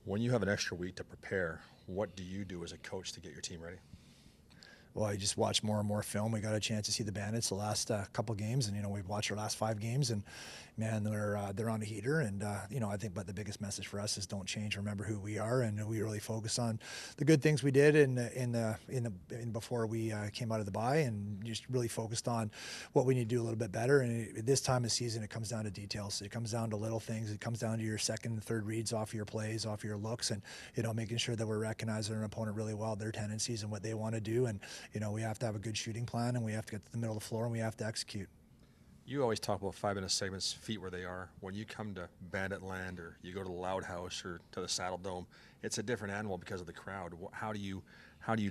When you have an extra week to prepare, what do you do as a coach to get your team ready? Well, I just watched more and more film. We got a chance to see the Bandits the last couple games, and we've watched our last 5 games, and man, they're on a heater. And I think, but the biggest message for us is don't change. Remember who we are, and we really focus on the good things we did in before we came out of the bye, and just really focused on what we need to do a little bit better. And this time of season, it comes down to details. It comes down to little things. It comes down to your second and third reads off of your plays, off of your looks, and making sure that we're recognizing our opponent really well, their tendencies and what they want to do. And we have to have a good shooting plan, and we have to get to the middle of the floor, and we have to execute. You always talk about 5-minute segments, feet where they are. When you come to Bandit Land or you go to the Loud House or to the Saddle Dome, it's a different animal because of the crowd. How do you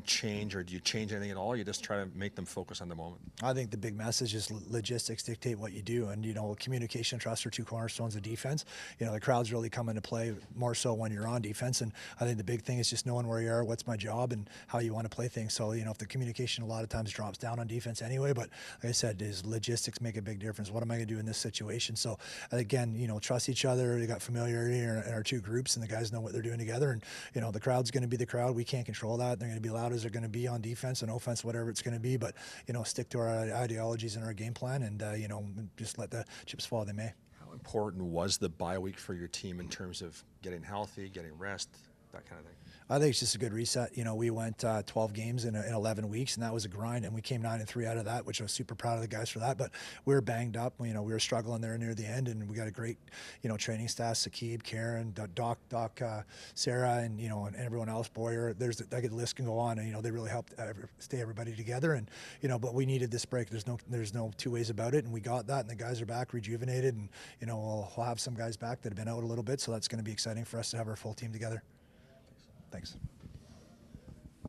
change, or do you change anything at all? You just try to make them focus on the moment. I think the big message is logistics dictate what you do, and communication and trust are two cornerstones of defense. The crowds really come into play more so when you're on defense, and I think the big thing is just knowing where you are, what's my job, and how you want to play things. So if the communication a lot of times drops down on defense anyway, but like I said, is logistics make a big difference. What am I going to do in this situation? So again, trust each other. They got familiarity in our two groups, and the guys know what they're doing together. And the crowd's going to be the crowd. We can't control that. They're going to be loud as they're going to be on defense and offense, whatever it's going to be. But stick to our ideologies and our game plan, and just let the chips fall they may. How important was the bye week for your team in terms of getting healthy, getting rest, that kind of thing? I think it's just a good reset. We went 12 games in 11 weeks, and that was a grind, and we came 9-3 out of that, which I was super proud of the guys for that. But we were banged up. We were struggling there near the end, and we got a great, training staff: Sakib, Karen, Doc, Sarah, and and everyone else. Boyer. The list can go on, and they really helped stay everybody together. And but we needed this break. There's no two ways about it, and we got that. And the guys are back, rejuvenated, and we'll have some guys back that have been out a little bit, so that's going to be exciting for us to have our full team together.